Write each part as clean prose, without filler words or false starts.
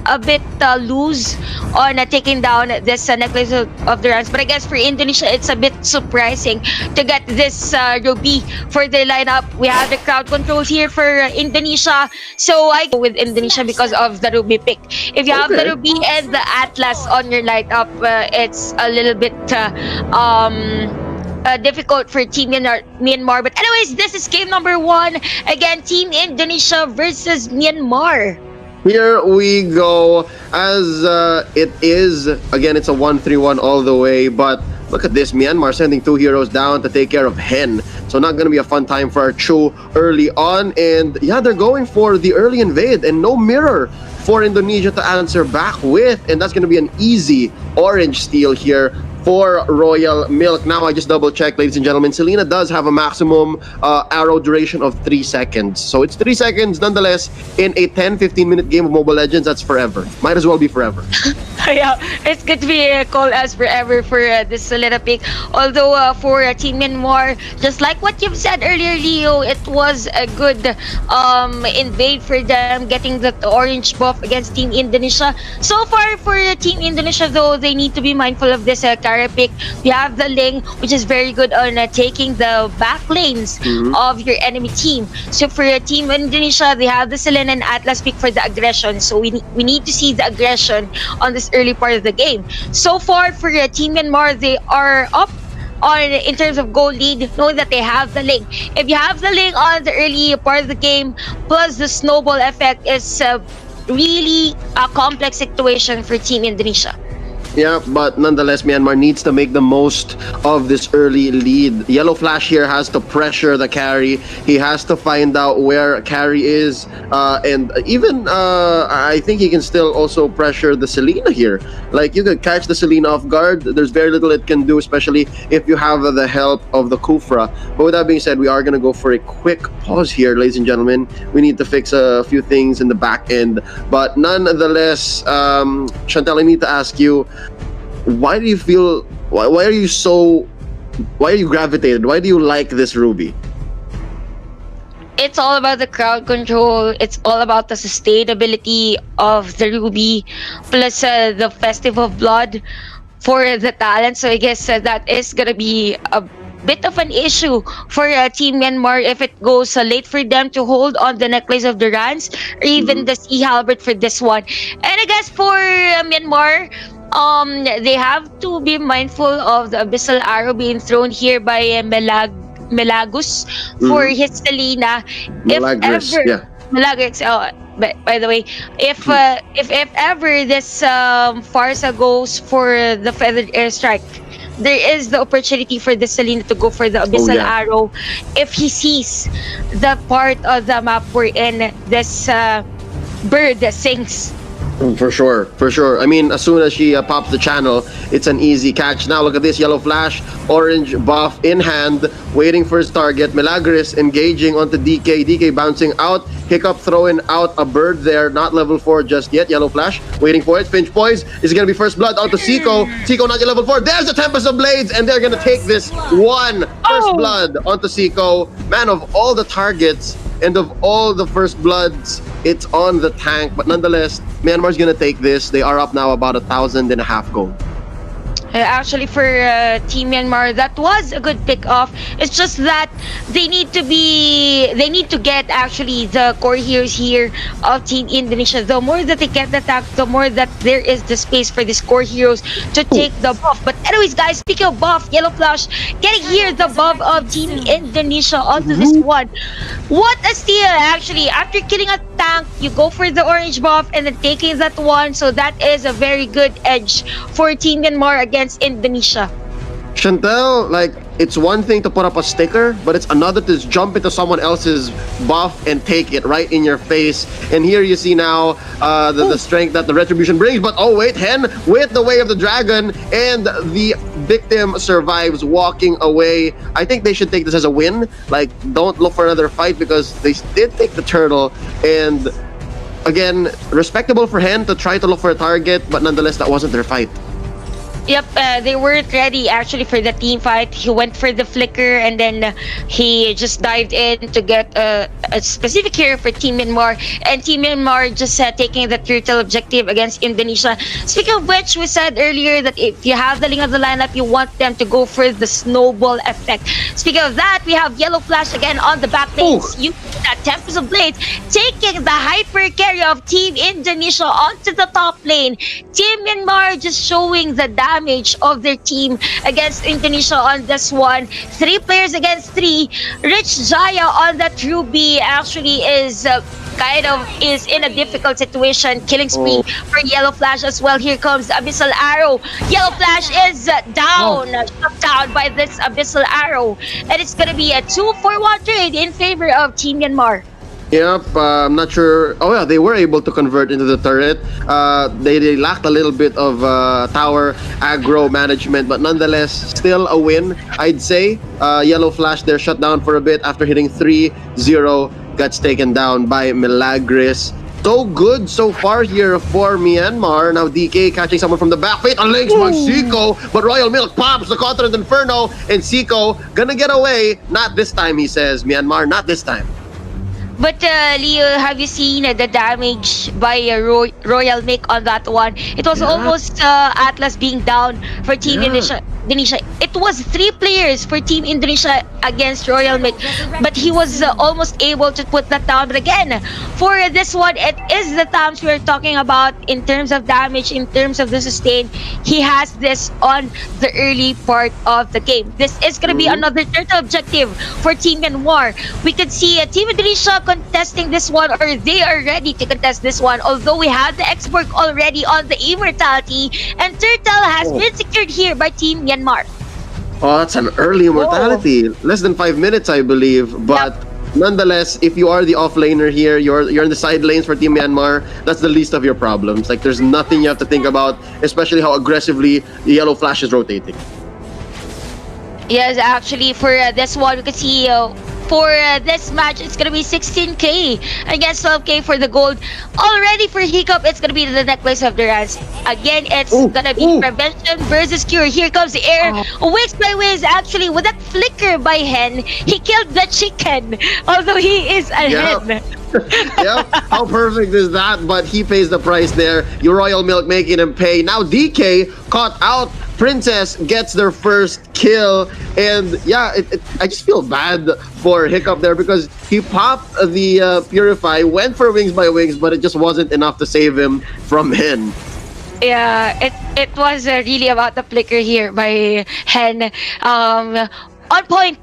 a bit loose on taking down this necklace of the runs. But I guess for Indonesia, it's a bit surprising to get this Ruby for their lineup. We have the crowd control here for Indonesia. So I go with Indonesia because of the Ruby pick. If you have the Ruby and the Atlas on your lineup, it's a little bit difficult for Team Myanmar. But anyways, this is game number 1. Again, Team Indonesia versus Myanmar. Here we go. As it is, again, it's a 1-3-1 all the way. But look at this, Myanmar sending 2 heroes down to take care of Hen. So not going to be a fun time for our Chu early on. And yeah, they're going for the early invade and no mirror for Indonesia to answer back with. And that's going to be an easy orange steal here for Royal Milk. Now I just double checked, ladies and gentlemen, Selena does have a maximum arrow duration of 3 seconds. So it's 3 seconds nonetheless in a 10-15 minute game of Mobile Legends. That's forever. Might as well be forever. Yeah, it's good to be called as forever for this Selena pick. Although for Team Myanmar, just like what you've said earlier, Leo, it was a good invade for them, getting the orange buff against Team Indonesia. So far for Team Indonesia, though, they need to be mindful of this Kara pick. We have the Ling, which is very good on taking the back lanes of your enemy team. So for Team Indonesia, they have the Selena and Atlas pick for the aggression. So we need to see the aggression on this early part of the game. So far for Team Myanmar, they are up in terms of goal lead, knowing that they have the Ling. If you have the Ling on the early part of the game, plus the snowball effect, is really a complex situation for Team Indonesia. Yeah, but nonetheless, Myanmar needs to make the most of this early lead. Yellow Flash here has to pressure the carry. He has to find out where carry is. And even, I think he can still also pressure the Selena here. Like, you could catch the Selena off guard. There's very little it can do, especially if you have the help of the Kufra. But with that being said, we are going to go for a quick pause here, ladies and gentlemen. We need to fix a few things in the back end. But nonetheless, Chantel, I need to ask you, why do you feel, why are you gravitated? Why do you like this Ruby? It's all about the crowd control. It's all about the sustainability of the Ruby, plus the Festive of Blood for the talent. So I guess that is gonna be a bit of an issue for Team Myanmar if it goes late for them to hold on the Necklace of the Rans or even the Sea Halberd for this one. And I guess for Myanmar, they have to be mindful of the Abyssal Arrow being thrown here by Melagus for his Selena. Milagros, yeah. Milagros, by the way, if ever this Farsa goes for the Feathered Airstrike, there is the opportunity for the Selena to go for the Abyssal Arrow if he sees the part of the map wherein this bird sings. For sure. I mean, as soon as she pops the channel, it's an easy catch. Now look at this, Yellow Flash, orange buff in hand, waiting for his target. Milagros engaging onto DK. DK bouncing out. Hiccup throwing out a bird there, not level 4 just yet. Yellow Flash waiting for it. Finch Poise is going to be first blood onto Seiko. Seiko not yet level 4. There's the Tempest of Blades, and they're going to take this one. First blood onto Seiko. Man, of all the targets and of all the first bloods, it's on the tank. But nonetheless, Myanmar's gonna take this. They are up now about 1,500 gold. Actually, for Team Myanmar, that was a good pick off. It's just that they need to get actually the core heroes here of Team Indonesia. The more that they get the tank, the more that there is the space for these core heroes to take the buff. But anyways, guys, speaking of buff, Yellow Flash getting here the buff of Team Indonesia onto this one. What a steal, actually. After killing a tank, you go for the orange buff and then taking that one. So that is a very good edge for Team Myanmar against Indonesia. Chantel, like, it's one thing to put up a sticker, but it's another to just jump into someone else's buff and take it right in your face. And here you see now the strength that the Retribution brings. But oh wait, Hen with the Way of the Dragon, and the victim survives, walking away. I think they should take this as a win. Like, don't look for another fight because they did take the turtle. And again, respectable for Hen to try to look for a target, but nonetheless, that wasn't their fight. Yep, they weren't ready actually for the team fight. He went for the flicker and then he just dived in to get a specific hero for Team Myanmar. And Team Myanmar just taking the turtle objective against Indonesia. Speaking of which, we said earlier that if you have the link of the lineup, you want them to go for the snowball effect. Speaking of that, we have Yellow Flash again on the back lane. You that Tempest of Blades taking the hyper carry of Team Indonesia onto the top lane. Team Myanmar just showing the damage of their team against Indonesia on this one. 3 players against 3. Rich Jaya on that Ruby actually is is in a difficult situation. Killing spree for Yellow Flash as well. Here comes the Abyssal Arrow. Yellow Flash is down, shut down by this Abyssal Arrow. And it's gonna be a 2-for-1 trade in favor of Team Myanmar. Yep, I'm not sure. Oh yeah, they were able to convert into the turret. They lacked a little bit of tower aggro management, but nonetheless, still a win, I'd say. Yellow Flash, they're shut down for a bit after hitting 3-0. Gets taken down by Milagris. So good so far here for Myanmar. Now DK catching someone from the back. Fatal links by Zico, but Royal Milk pops the Continent Inferno, and Zico gonna get away. Not this time, he says. Myanmar, not this time. But Leo, have you seen the damage by Royal Mick on that one? It was almost Atlas being down for Team Indonesia. It was 3 players for Team Indonesia against Royal Mick, but he was almost able to put that down. But again, for this one, it is the times we're talking about in terms of damage, in terms of the sustain. He has this on the early part of the game. This is going to be another turtle objective for Team Myanmar. We could see Team Indonesia contesting this one, or they are ready to contest this one, although we have the export already on the immortality, and turtle has been secured here by Team Myanmar. Oh, that's an early immortality. Less than 5 minutes, I believe. But nonetheless, if you are the offlaner here, you're in the side lanes for Team Myanmar, that's the least of your problems. Like, there's nothing you have to think about, especially how aggressively the Yellow Flash is rotating. Yes, actually, for this one, we can see for this match, it's gonna be 16k against 12k for the gold. Already for Hiccup, it's gonna be the necklace of the Rans. Again, it's gonna be prevention versus cure. Here comes the air. Wiz by Wiz, actually, with that flicker by Hen, he killed the chicken, although he is a hen. Yep, how perfect is that? But he pays the price there. Your Royal Milk making him pay. Now DK caught out. Princess gets their first kill, and yeah, I just feel bad for Hiccup there because he popped the Purify, went for Wings by Wings, but it just wasn't enough to save him from Hen. Yeah, it was really about the flicker here by Hen. On point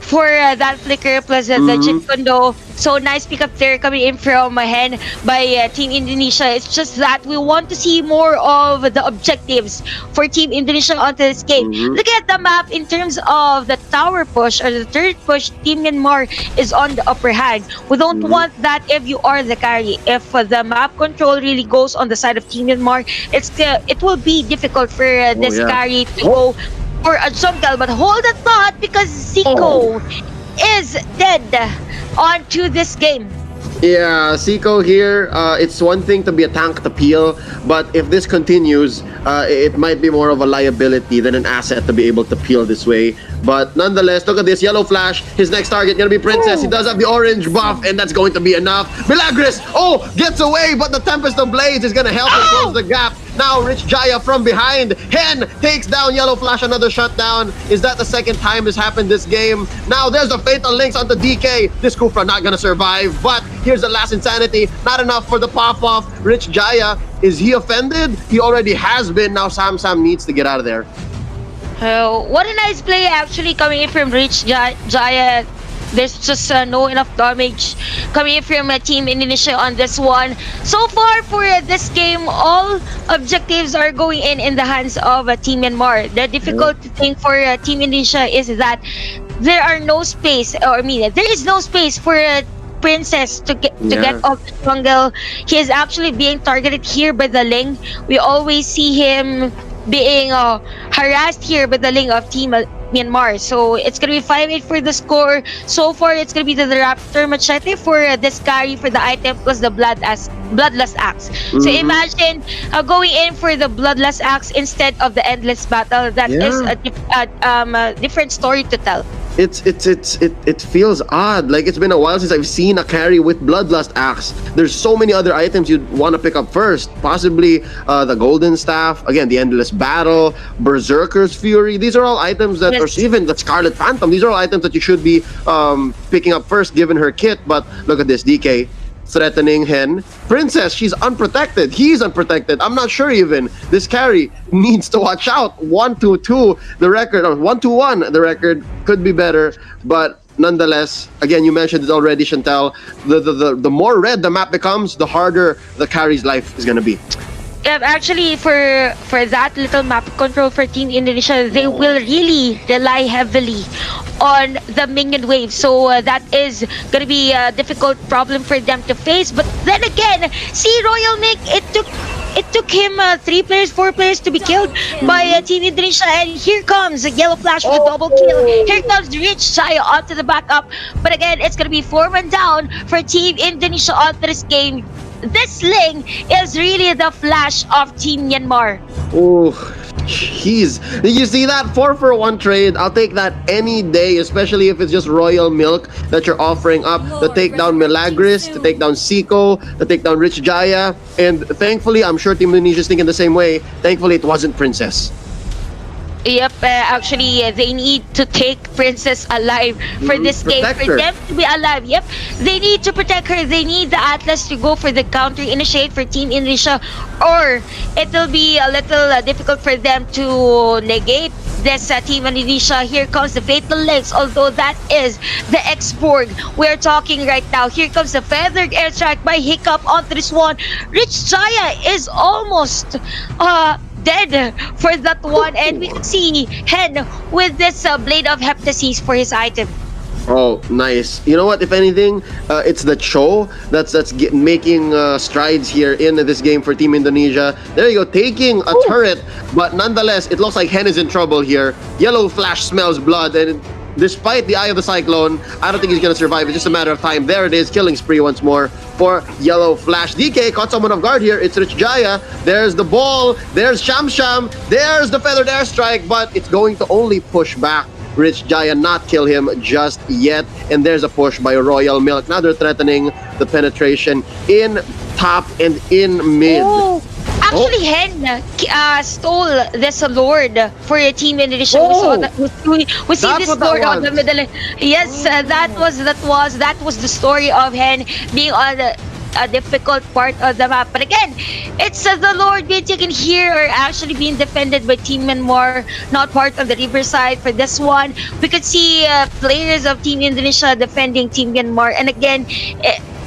for that flicker plus the Jit Kondo. So nice pick up there coming in from Hen by Team Indonesia. It's just that we want to see more of the objectives for Team Indonesia onto this game. Look at the map in terms of the tower push or the third push. Team Myanmar is on the upper hand. We don't want that if you are the carry. If the map control really goes on the side of Team Myanmar, it will be difficult for this carry to go for a jungle. But hold that thought because Zico is dead onto this game. Yeah, Zico here, it's one thing to be a tank to peel, but if this continues, it might be more of a liability than an asset to be able to peel this way. But nonetheless, look at this, Yellow Flash, his next target gonna be Princess. He does have the orange buff, and that's going to be enough. Milagris, gets away, but the Tempest of Blades is gonna help him close the gap. Now Rich Jaya from behind. Hen takes down Yellow Flash, another shutdown. Is that the second time this happened this game? Now there's the Fatal Links onto DK. This Kufra not gonna survive, but here's the last Insanity. Not enough for the pop-off. Rich Jaya, is he offended? He already has been. Now Sam needs to get out of there. What a nice play actually coming in from Rich Jaya. There's just no enough damage coming in from Team Indonesia on this one. So far for this game, all objectives are going in the hands of Team Myanmar. The difficult thing for Team Indonesia is that there are no space, there is no space for Princess to get off the jungle. He is actually being targeted here by the Ling. We always see him being harassed here by the Ling of Team Myanmar. So it's gonna be 5-8 for the score. So far, it's gonna be the Raptor Machete for this carry for the item plus the Bloodless Axe. So Mhm. imagine going in for the Bloodless Axe instead of the Endless Battle. That is Yeah. a different story to tell. It feels odd. Like it's been a while since I've seen a carry with Bloodlust Axe. There's so many other items you'd want to pick up first. Possibly the Golden Staff, again the Endless Battle, Berserker's Fury. These are all items that, Yes. or even the Scarlet Phantom. These are all items that you should be picking up first, given her kit. But look at this, DK threatening Hen. Princess, she's unprotected. He's unprotected. I'm not sure even. This carry needs to watch out. 1-2-2 the record, or 1-2-1 the record could be better, but nonetheless, again, you mentioned it already, Chantel. The more red the map becomes, the harder the carry's life is gonna be. Actually, for that little map control for Team Indonesia, they will really rely heavily on the minion wave. So that is gonna be a difficult problem for them to face. But then again, see Royal Nick, it took him 3 players, 4 players to be killed by Team Indonesia, and here comes a Yellow Flash with a double kill. Here comes Rich Chaya onto the backup. But again, it's gonna be 4-1 down for Team Indonesia onto this game. This Ling is really the flash of Team Myanmar. Oh, jeez. Did you see that? 4-for-1 trade. I'll take that any day, especially if it's just Royal Milk that you're offering up to take down Milagris, to take down Siko, to take down Rich Jaya. And thankfully, I'm sure Team Indonesia is thinking the same way. Thankfully, it wasn't Princess. Yep, actually, they need to take Princess alive for this game. Protect For her. them to be alive, yep. They need to protect her. They need the Atlas to go for the counter initiate for Team Indonesia, or it will be a little difficult for them to negate this Team Indonesia. Here comes the Fatal Legs, although that is the X-Borg we're talking right now. Here comes the Feathered Airstrike by Hiccup onto this one. Rich Jaya is almost dead for that one, and we can see Hen with this Blade of Heptasis for his item. Oh, nice. You know what? If anything, it's the Cho that's making strides here in this game for Team Indonesia. There you go, taking a turret, but nonetheless, it looks like Hen is in trouble here. Yellow Flash smells blood, and despite the Eye of the Cyclone, I don't think he's gonna survive. It's just a matter of time. There it is, killing spree once more for Yellow Flash. DK caught someone off guard here. It's Rich Jaya. There's the ball. There's Sham Sham. There's the Feathered Airstrike, but it's going to only push back Rich Jaya, not kill him just yet. And there's a push by Royal Milk. Now they're threatening the penetration in top and in mid. Oh, actually, Hen stole this Lord for Team Indonesia. We saw that. We see That's this what that Lord on the was. middle. Yes, that was the story of Hen being on a difficult part of the map. But again, it's the Lord being taken here, or actually being defended by Team Myanmar, not part of the riverside for this one. We could see players of Team Indonesia defending Team Myanmar, and again,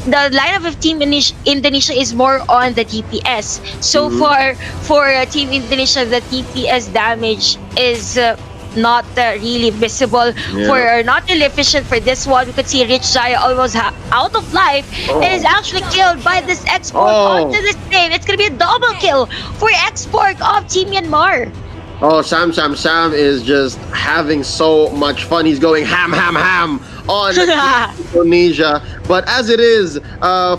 the lineup of Team Indonesia is more on the DPS. So far, for Team Indonesia, the DPS damage is not really visible, for not really efficient for this one. We could see Rich Jaya almost out of life and is actually killed by this X-Borg onto this game. It's gonna be a double kill for X-Borg of Team Myanmar. Oh, Sam is just having so much fun. He's going ham on Indonesia. But as it is,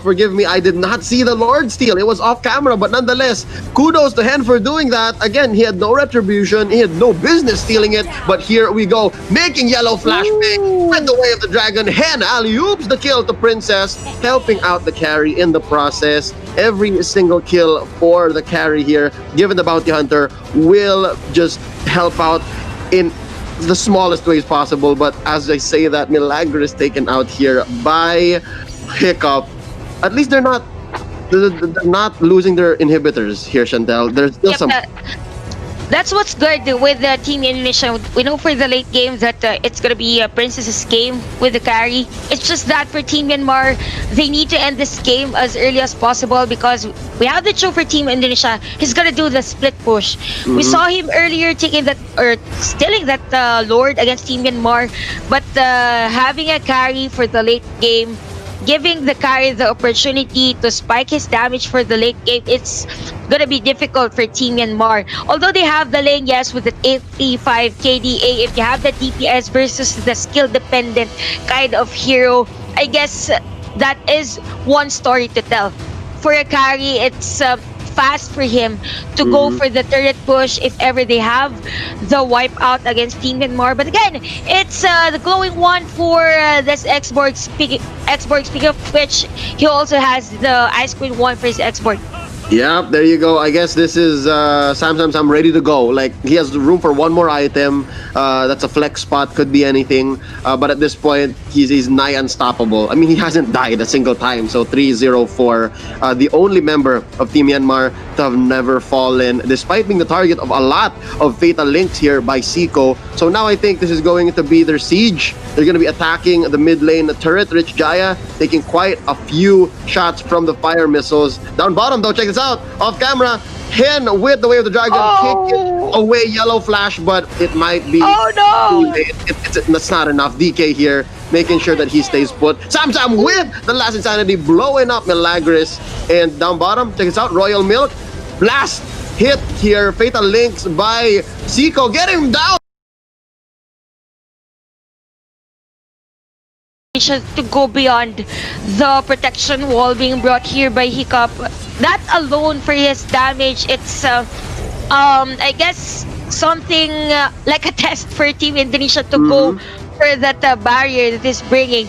forgive me, I did not see the Lord steal. It was off camera, but nonetheless, kudos to Hen for doing that. Again, he had no retribution. He had no business stealing it. But here we go, making Yellow Flash pay with the Way of the Dragon. Hen alley-oops the kill to Princess, helping out the carry in the process. Every single kill for the carry here, given the Bounty Hunter, will just help out in the smallest ways possible. But as I say that, Milagro is taken out here by Hiccup. At least they're not losing their inhibitors here, Chantel. There's still some. That's what's good with the Team Indonesia. We know for the late game that it's going to be a Princess's game with the carry. It's just that for Team Myanmar, they need to end this game as early as possible, because we have the Cho for Team Indonesia. He's going to do the split push. We saw him earlier taking that, or stealing that Lord against Team Myanmar, but having a carry for the late game giving the carry the opportunity to spike his damage for the late game, it's gonna be difficult for Team Myanmar. Although they have the lane, yes, with the 85 KDA, if you have the DPS versus the skill-dependent kind of hero, I guess that is one story to tell. For a carry, it's fast for him to go for the turret push if ever they have the wipeout against Team Myanmar. But again, it's the glowing one for this Xborg. Speaking of which, he also has the Ice Queen one for his Xborg. Yeah, there you go. I guess this is Sam ready to go. Like, he has room for one more item. That's a flex spot, could be anything. But at this point, he's nigh unstoppable. I mean, he hasn't died a single time. So 304, the only member of Team Myanmar to have never fallen, despite being the target of a lot of fatal links here by Seiko. So now I think this is going to be their siege. They're going to be attacking the mid lane turret. Rich Jaya taking quite a few shots from the fire missiles. Down bottom, though, check this out. Off camera, Hen with the Way of the Dragon, kick it away, yellow flash, but it might be too late. That's not enough. DK here, making sure that he stays put. Sam with the last insanity, blowing up Milagris. And down bottom, check this out, Royal Milk. Blast hit here, fatal links by Seiko, get him down. To go beyond the protection wall being brought here by Hiccup. That alone for his damage, it's I guess something like a test for Team Indonesia to go for that barrier that is bringing.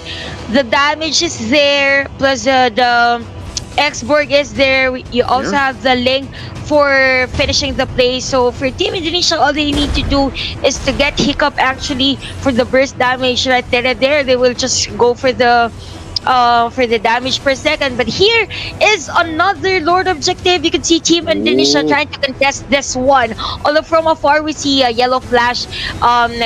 The damage is there, plus the Xborg is there. You also have the link for finishing the play. So for Team Indonesia, all they need to do is to get Hiccup actually for the burst damage right there and there. They will just go for the damage per second. But here is another Lord objective. You can see Team Indonesia trying to contest this one. Although from afar we see a yellow flash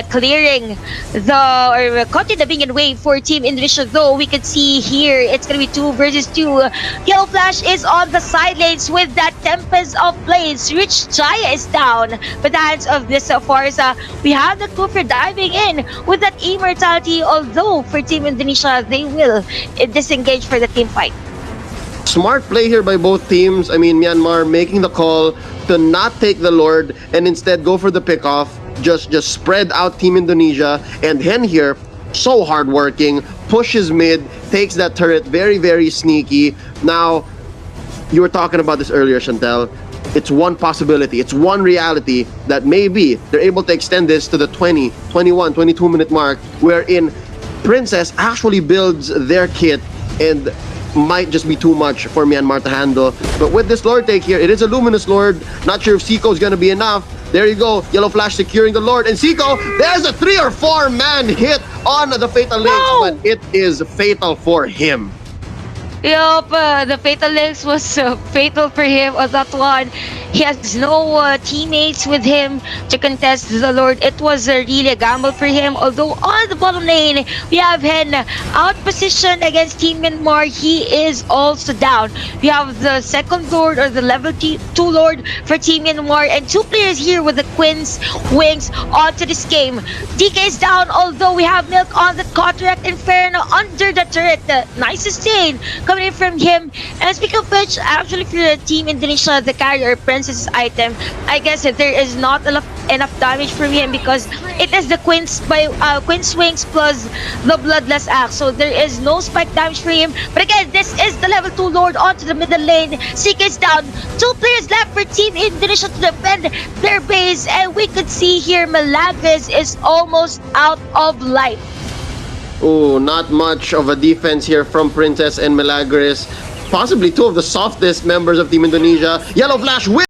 clearing or cutting the minion wave for Team Indonesia. Though we can see here it's gonna be 2 versus 2. Yellow flash is on the side lanes with that Tempest of Blades. Rich Jaya is down by the hands of this Farza. We have the Cooper diving in with that immortality. Although for Team Indonesia, they will disengage for the team fight. Smart play here by both teams. I mean, Myanmar making the call to not take the Lord and instead go for the pickoff. Just spread out Team Indonesia. And Hen here, so hardworking, pushes mid, takes that turret, very, very sneaky. Now, you were talking about this earlier, Chantel. It's one possibility, it's one reality that maybe they're able to extend this to the 20, 21, 22-minute mark, wherein Princess actually builds their kit and might just be too much for Myanmar to handle. But with this Lord take here, it is a Luminous Lord. Not sure if Seiko is going to be enough. There you go, Yellow Flash securing the Lord. And Seiko, there's a 3 or 4 man hit on the Fatal Links, but it is fatal for him. Yup, the Fatal Links was fatal for him on that one. He has no teammates with him to contest the Lord. It was really a gamble for him. Although on the bottom lane, we have Hen out position against Team Myanmar. He is also down. We have the second Lord or the level 2 Lord for Team Myanmar. And 2 players here with the Queen's Wings onto this game. DK is down, although we have Milk on the Cataract Inferno under the turret. Nice sustain coming in from him. And speaking of which, actually for Team Indonesia, the carrier Princess item, I guess that there is not enough damage from him because it is the Queen's Wings plus the Bloodless Axe. So there is no spike damage for him. But again, this is the level 2 Lord onto the middle lane. CK is down. 2 players left for Team Indonesia to defend their base. And we could see here Milagris is almost out of life. Oh, not much of a defense here from Princess and Milagris. Possibly 2 of the softest members of Team Indonesia. Yellow Flash with